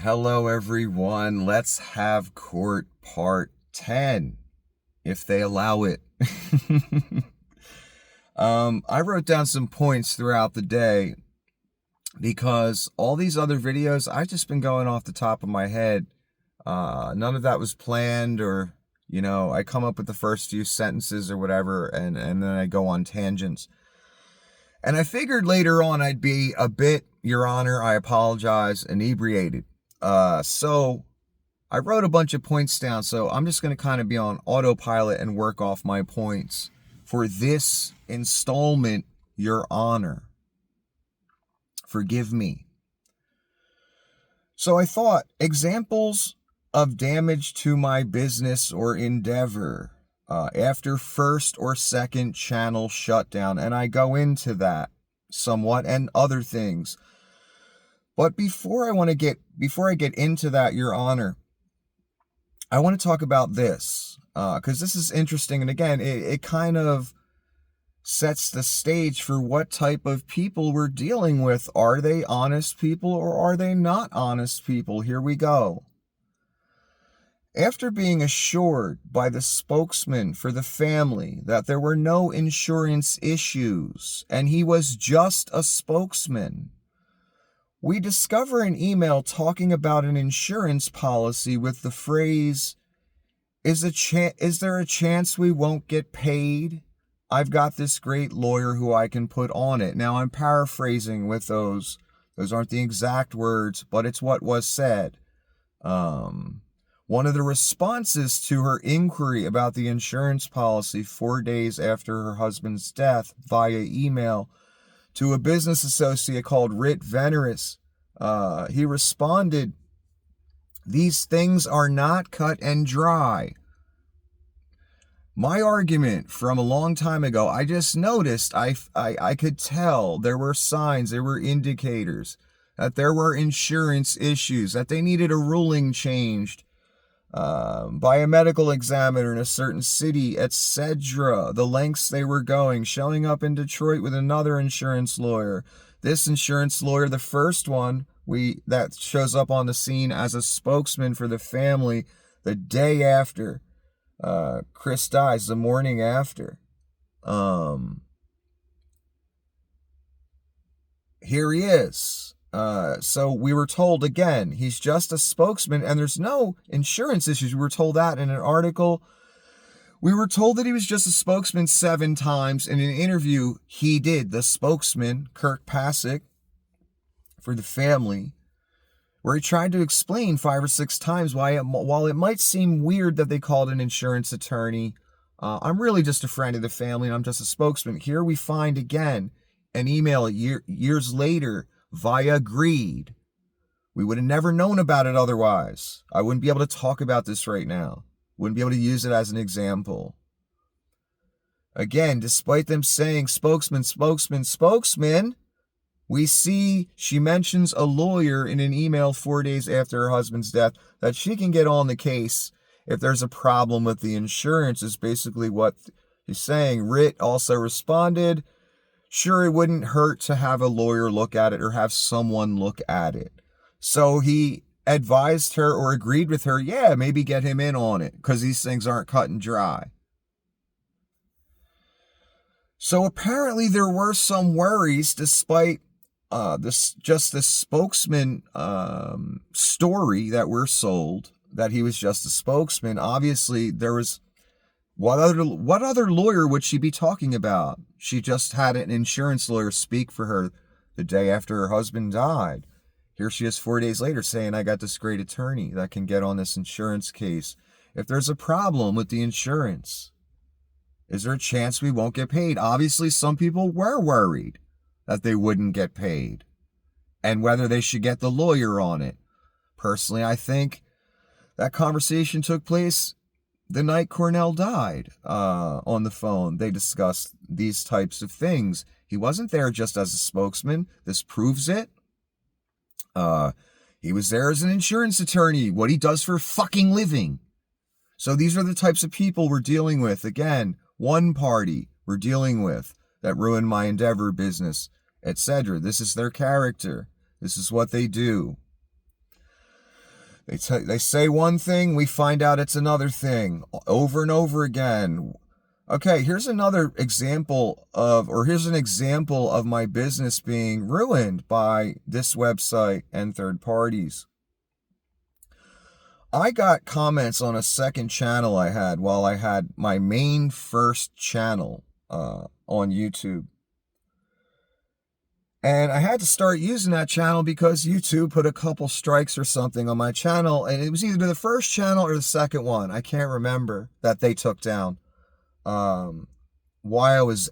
Hello, everyone. Let's have court part 10, if they allow it. I wrote down some points throughout the day because all these other videos, I've just been going off the top of my head. None of that was planned or, I come up with the first few sentences or whatever, and then I go on tangents. And I figured later on I'd be a bit, Your Honor, I apologize, inebriated. So I wrote a bunch of points down, so I'm just going to kind of be on autopilot and work off my points for this installment, Your Honor. Forgive me. So I thought, examples of damage to my business or endeavor after first or second channel shutdown, and I go into that somewhat and other things. But before I get into that, Your Honor, I want to talk about this because this is interesting. And again, it kind of sets the stage for what type of people we're dealing with. Are they honest people or are they not honest people? Here we go. After being assured by the spokesman for the family that there were no insurance issues and he was just a spokesman, we discover an email talking about an insurance policy with the phrase, is there a chance we won't get paid? I've got this great lawyer who I can put on it. Now, I'm paraphrasing with those. Those aren't the exact words, but it's what was said. One of the responses to her inquiry about the insurance policy 4 days after her husband's death via email to a business associate called Rit Veneris, he responded, "These things are not cut and dry." My argument from a long time ago, I just noticed, I could tell there were signs, there were indicators that there were insurance issues, that they needed a ruling changed by a medical examiner in a certain city, etc. The lengths they were going, showing up in Detroit with another insurance lawyer. This insurance lawyer, the first one, that shows up on the scene as a spokesman for the family the day after Chris dies, the morning after. Here he is. So we were told, again, he's just a spokesman and there's no insurance issues. We were told that in an article. We were told that he was just a spokesman 7 times. In an interview he did, the spokesman, Kirk Pasick, for the family, where he tried to explain 5 or 6 times why, while it might seem weird that they called an insurance attorney, I'm really just a friend of the family and I'm just a spokesman. Here we find, again, an email years later via Greed. We would have never known about it otherwise. I wouldn't be able to talk about this right now. Wouldn't be able to use it as an example. Again, despite them saying spokesman, we see she mentions a lawyer in an email 4 days after her husband's death that she can get on the case if there's a problem with the insurance, is basically what he's saying. Rit also responded, sure, it wouldn't hurt to have a lawyer look at it or have someone look at it. So he advised her or agreed with her, yeah, maybe get him in on it because these things aren't cut and dry. So apparently there were some worries despite this spokesman story that we're sold, that he was just a spokesman. Obviously there was, what other lawyer would she be talking about? She just had an insurance lawyer speak for her the day after her husband died. Here she is 4 days later saying, I got this great attorney that can get on this insurance case. If there's a problem with the insurance, is there a chance we won't get paid? Obviously, some people were worried that they wouldn't get paid and whether they should get the lawyer on it. Personally, I think that conversation took place the night Cornell died on the phone. They discussed these types of things. He wasn't there just as a spokesman. This proves it. He was there as an insurance attorney, what he does for a fucking living. So these are the types of people we're dealing with. Again, one party we're dealing with that ruined my endeavor business, etc. This is their character. This is what they do. They say one thing, we find out it's another thing over and over again. Okay, here's an example of my business being ruined by this website and third parties. I got comments on a second channel I had while I had my main first channel on YouTube. And I had to start using that channel because YouTube put a couple strikes or something on my channel. And it was either the first channel or the second one, I can't remember, that they took down while I was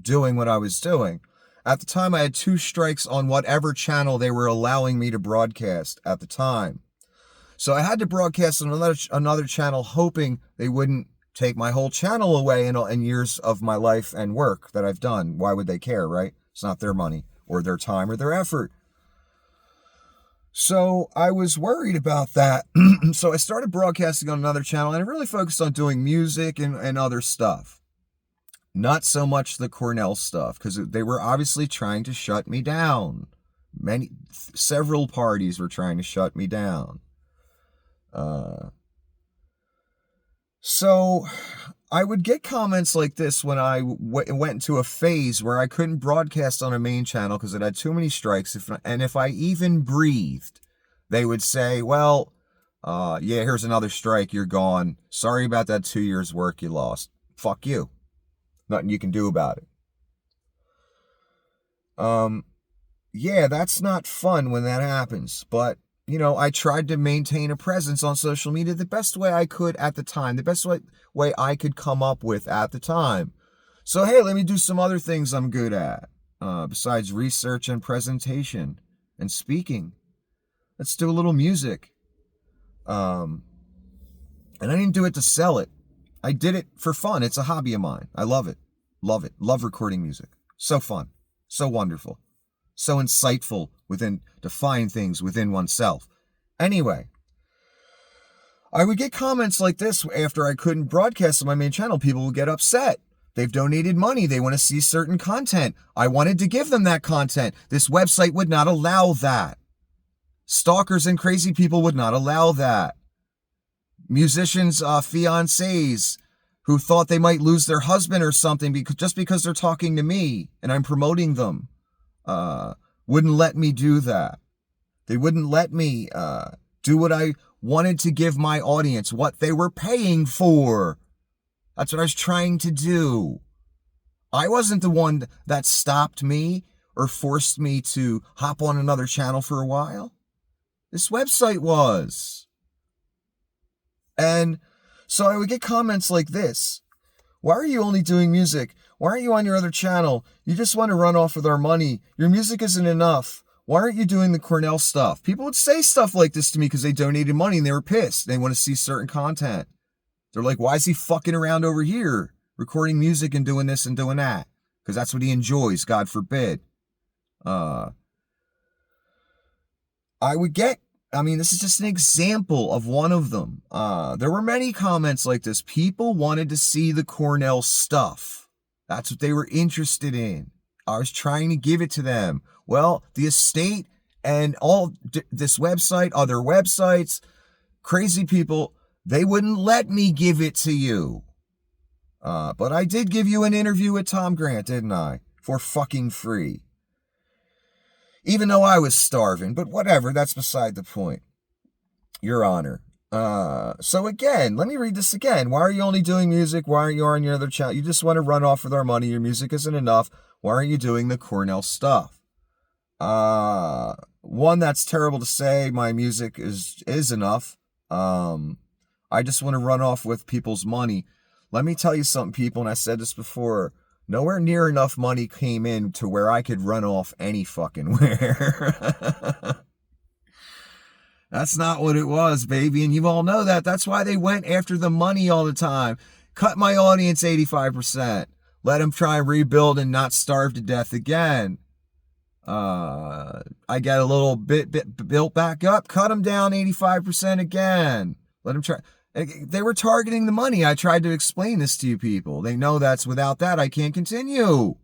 doing what I was doing. At the time, I had 2 strikes on whatever channel they were allowing me to broadcast at the time. So I had to broadcast on another channel, hoping they wouldn't take my whole channel away in years of my life and work that I've done. Why would they care, right? It's not their money or their time or their effort. So I was worried about that. So I started broadcasting on another channel, and I really focused on doing music and other stuff. Not so much the Cornell stuff, because they were obviously trying to shut me down. Several parties were trying to shut me down. So I would get comments like this when I went into a phase where I couldn't broadcast on a main channel because it had too many strikes. If I even breathed, they would say, well, yeah, here's another strike. You're gone. Sorry about that 2 years work you lost. Fuck you. Nothing you can do about it. Yeah, that's not fun when that happens. But, I tried to maintain a presence on social media the best way I could at the time, the best way I could come up with at the time. So, hey, let me do some other things I'm good at, besides research and presentation and speaking. Let's do a little music. And I didn't do it to sell it. I did it for fun. It's a hobby of mine. I love it. Love it. Love recording music. So fun. So wonderful. So insightful to find things within oneself. Anyway, I would get comments like this after I couldn't broadcast on my main channel. People would get upset. They've donated money. They want to see certain content. I wanted to give them that content. This website would not allow that. Stalkers and crazy people would not allow that. Musicians' fiancés who thought they might lose their husband or something just because they're talking to me and I'm promoting them. Wouldn't let me do that. They wouldn't let me do what I wanted to give my audience, what they were paying for. That's what I was trying to do. I wasn't the one that stopped me or forced me to hop on another channel for a while. This website was. And so I would get comments like this. Why are you only doing music? Why aren't you on your other channel? You just want to run off with our money. Your music isn't enough. Why aren't you doing the Cornell stuff? People would say stuff like this to me because they donated money and they were pissed. They want to see certain content. They're like, why is he fucking around over here recording music and doing this and doing that? Because that's what he enjoys, God forbid. This is just an example of one of them. There were many comments like this. People wanted to see the Cornell stuff. That's what they were interested in. I was trying to give it to them. Well, the estate and all this website, other websites, crazy people, they wouldn't let me give it to you. But I did give you an interview with Tom Grant, didn't I? For fucking free. Even though I was starving, but whatever, that's beside the point. Your Honor. So again, let me read this again. Why are you only doing music? Why aren't you on your other channel? You just want to run off with our money. Your music isn't enough. Why aren't you doing the Cornell stuff? One, that's terrible to say. My music is enough. I just want to run off with people's money. Let me tell you something, people, and I said this before. Nowhere near enough money came in to where I could run off any fucking where. That's not what it was, baby. And you all know that. That's why they went after the money all the time. Cut my audience 85%. Let them try and rebuild and not starve to death again. I get a little bit built back up. Cut them down 85% again. Let them try. They were targeting the money. I tried to explain this to you people. They know that's without that, I can't continue.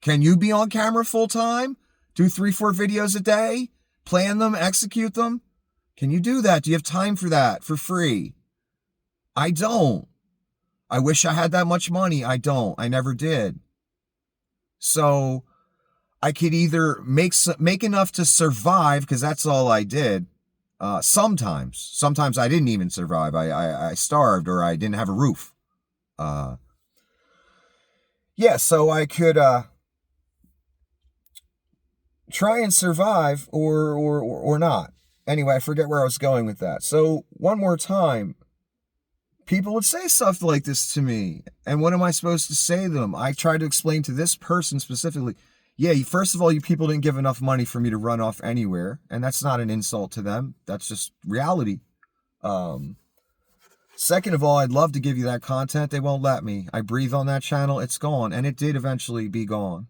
Can you be on camera full time? Do 3-4 videos a day? Plan them, execute them? Can you do that? Do you have time for that for free? I don't. I wish I had that much money. I don't. I never did. So I could either make enough to survive, because that's all I did. Sometimes I didn't even survive. I starved, or I didn't have a roof. Yeah, so I could try and survive, or not. Anyway, I forget where I was going with that. So one more time, people would say stuff like this to me, and what am I supposed to say to them? I tried to explain to this person specifically, yeah, first of all, you people didn't give enough money for me to run off anywhere, and that's not an insult to them. That's just reality. Second of all, I'd love to give you that content. They won't let me. I breathe on that channel. It's gone, and it did eventually be gone.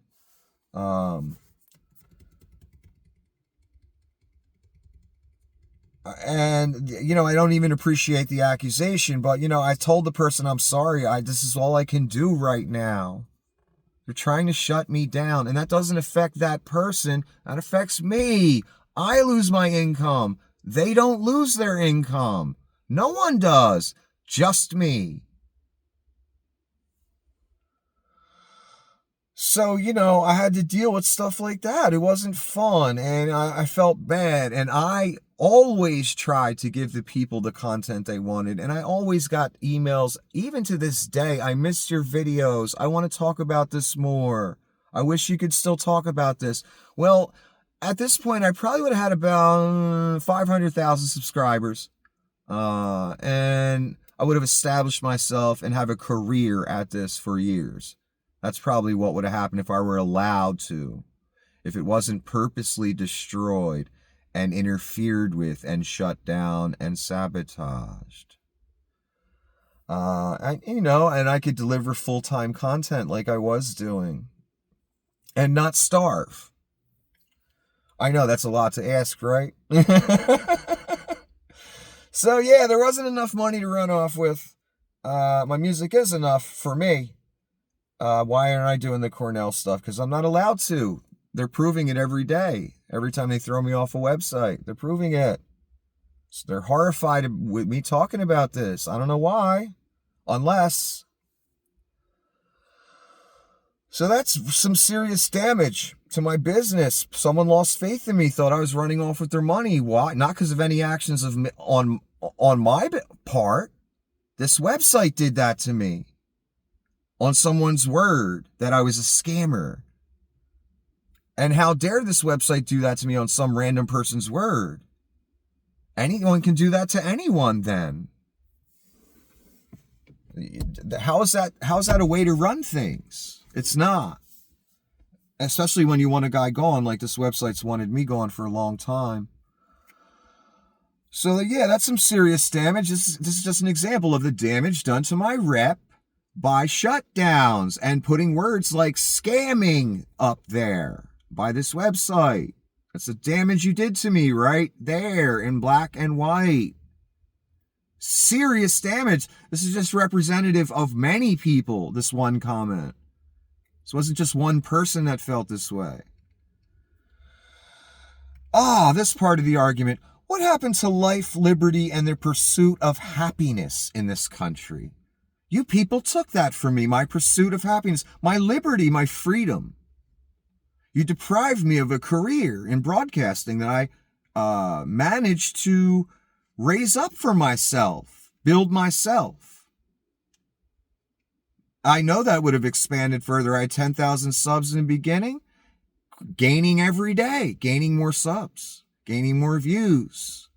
And, I don't even appreciate the accusation, but, I told the person, I'm sorry, this is all I can do right now. They're trying to shut me down, and that doesn't affect that person. That affects me. I lose my income. They don't lose their income. No one does. Just me. So, I had to deal with stuff like that. It wasn't fun, and I felt bad, and I always tried to give the people the content they wanted, and I always got emails, even to this day, I missed your videos, I want to talk about this more, I wish you could still talk about this. Well, at this point, I probably would have had about 500,000 subscribers, and I would have established myself and have a career at this for years. That's probably what would have happened if I were allowed to, if it wasn't purposely destroyed and interfered with and shut down and sabotaged. And I could deliver full-time content like I was doing and not starve. I know that's a lot to ask, right? So yeah, there wasn't enough money to run off with. My music is enough for me. Why aren't I doing the Cornell stuff? Because I'm not allowed to. They're proving it every day. Every time they throw me off a website, they're proving it. So they're horrified with me talking about this. I don't know why. Unless. So that's some serious damage to my business. Someone lost faith in me, thought I was running off with their money. Why? Not because of any actions of me, on my part. This website did that to me. On someone's word that I was a scammer. And how dare this website do that to me on some random person's word? Anyone can do that to anyone then. How is that a way to run things? It's not. Especially when you want a guy gone, like this website's wanted me gone for a long time. So yeah, that's some serious damage. This is just an example of the damage done to my rep by shutdowns and putting words like scamming up there by this website. That's the damage you did to me right there in black and white. Serious damage. This is just representative of many people, this one comment. This wasn't just one person that felt this way. This part of the argument. What happened to life, liberty, and the pursuit of happiness in this country? You people took that from me, my pursuit of happiness, my liberty, my freedom. You deprived me of a career in broadcasting that I managed to raise up for myself, build myself. I know that would have expanded further. I had 10,000 subs in the beginning, gaining every day, gaining more subs, gaining more views.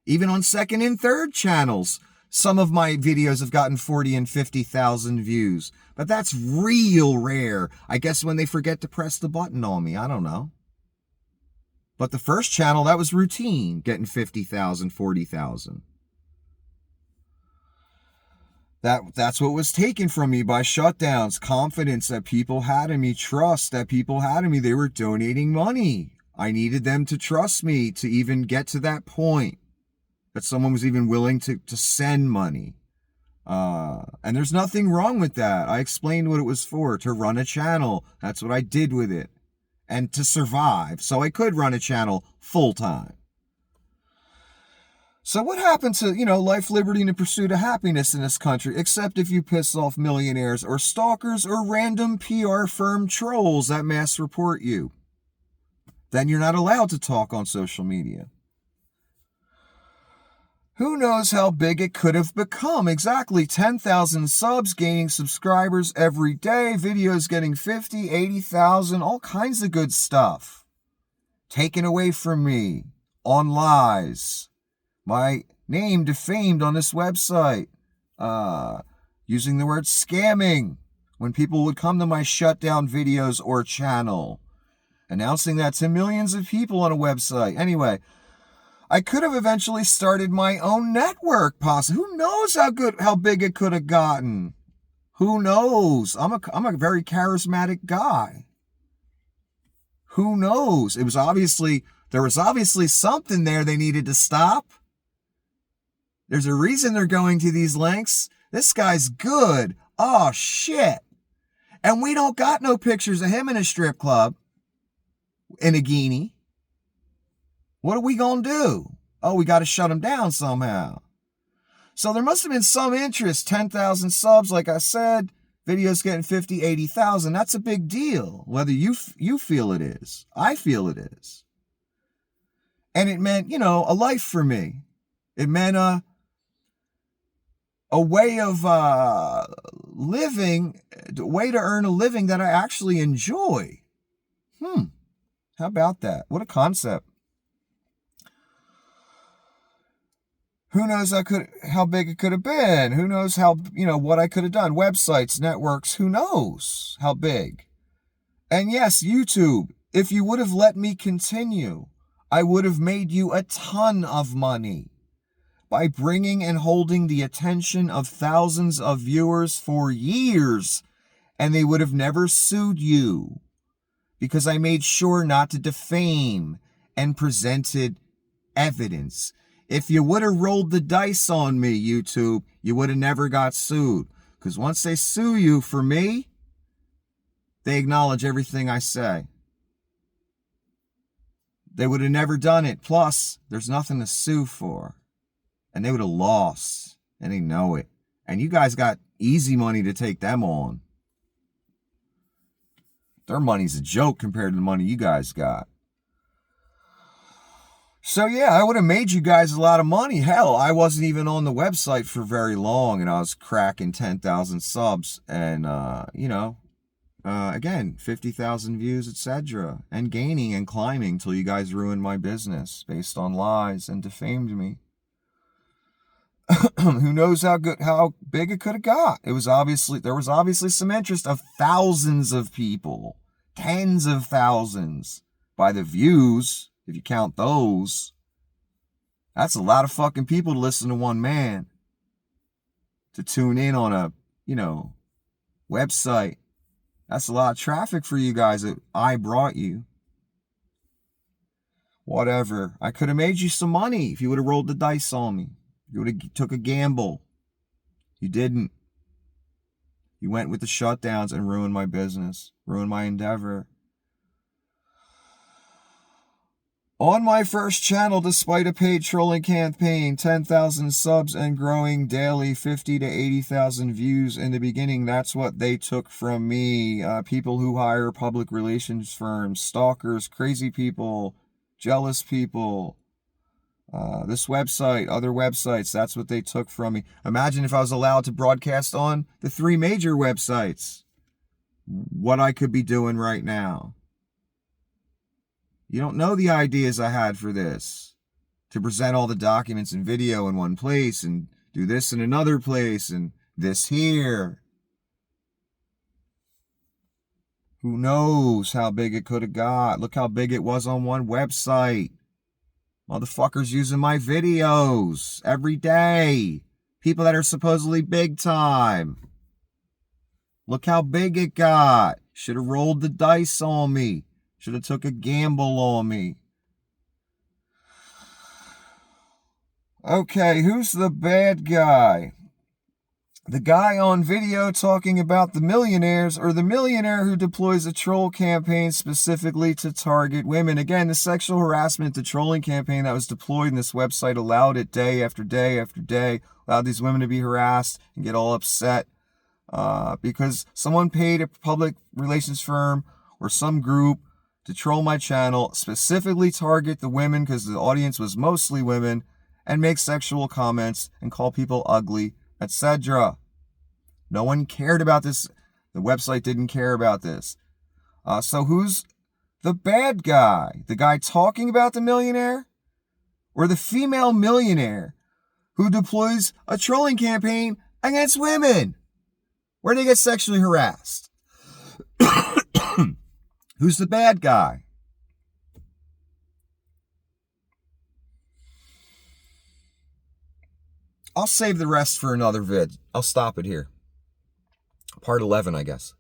Even on second and third channels, some of my videos have gotten 40 and 50,000 views, but that's real rare. I guess when they forget to press the button on me, I don't know. But the first channel, that was routine, getting 50,000, 40,000. That's what was taken from me by shutdowns. Confidence that people had in me, trust that people had in me. They were donating money. I needed them to trust me to even get to that point, that someone was even willing to send money. And there's nothing wrong with that. I explained what it was for, to run a channel. That's what I did with it. And to survive, so I could run a channel full time. So what happened to, life, liberty, and the pursuit of happiness in this country, except if you piss off millionaires or stalkers or random PR firm trolls that mass report you? Then you're not allowed to talk on social media. Who knows how big it could have become? Exactly 10,000 subs, gaining subscribers every day, videos getting 50, 80,000, all kinds of good stuff. Taken away from me on lies. My name defamed on this website. Using the word scamming when people would come to my shutdown videos or channel. Announcing that to millions of people on a website. Anyway, I could have eventually started my own network, possibly. Who knows how big it could have gotten? Who knows? I'm a very charismatic guy. Who knows? There was obviously something there they needed to stop. There's a reason they're going to these lengths. This guy's good. Oh, shit. And we don't got no pictures of him in a strip club in a guinea. What are we going to do? Oh, we got to shut him down somehow. So there must have been some interest. 10,000 subs, like I said. Videos getting 50, 80,000. That's a big deal. Whether you feel it is. I feel it is. And it meant, a life for me. It meant a way of living, a way to earn a living that I actually enjoy. How about that? What a concept. Who knows how big it could have been? Who knows what I could have done? Websites, networks, who knows how big? And yes, YouTube, if you would have let me continue, I would have made you a ton of money by bringing and holding the attention of thousands of viewers for years, and they would have never sued you because I made sure not to defame and presented evidence. If you would have rolled the dice on me, YouTube, you would have never got sued. Because once they sue you for me, they acknowledge everything I say. They would have never done it. Plus, there's nothing to sue for. And they would have lost. And they know it. And you guys got easy money to take them on. Their money's a joke compared to the money you guys got. So yeah, I would have made you guys a lot of money. Hell, I wasn't even on the website for very long, and I was cracking 10,000 subs, and again, 50,000 views, etc., and gaining and climbing till you guys ruined my business based on lies and defamed me. Who knows how big it could have got? There was obviously some interest of thousands of people, tens of thousands by the views. If you count those, that's a lot of fucking people to listen to one man, to tune in on a, website. That's a lot of traffic for you guys that I brought you. Whatever. I could have made you some money if you would have rolled the dice on me. You would have took a gamble. You didn't. You went with the shutdowns and ruined my business, ruined my endeavor. On my first channel, despite a paid trolling campaign, 10,000 subs and growing daily, 50 to 80,000 views in the beginning. That's what they took from me. People who hire public relations firms, stalkers, crazy people, jealous people. This website, other websites, that's what they took from me. Imagine if I was allowed to broadcast on the 3 major websites. What I could be doing right now. You don't know the ideas I had for this. To present all the documents and video in one place and do this in another place and this here. Who knows how big it could have got? Look how big it was on one website. Motherfuckers using my videos every day. People that are supposedly big time. Look how big it got. Should have rolled the dice on me. Should have took a gamble on me. Okay, who's the bad guy? The guy on video talking about the millionaires, or the millionaire who deploys a troll campaign specifically to target women. Again, the sexual harassment, the trolling campaign that was deployed in this website allowed it day after day after day, allowed these women to be harassed and get all upset because someone paid a public relations firm or some group to troll my channel, specifically target the women because the audience was mostly women, and make sexual comments and call people ugly, etc. No one cared about this. The website didn't care about this. So who's the bad guy? The guy talking about the millionaire? Or the female millionaire who deploys a trolling campaign against women where they get sexually harassed? Who's the bad guy? I'll save the rest for another vid. I'll stop it here. Part 11, I guess.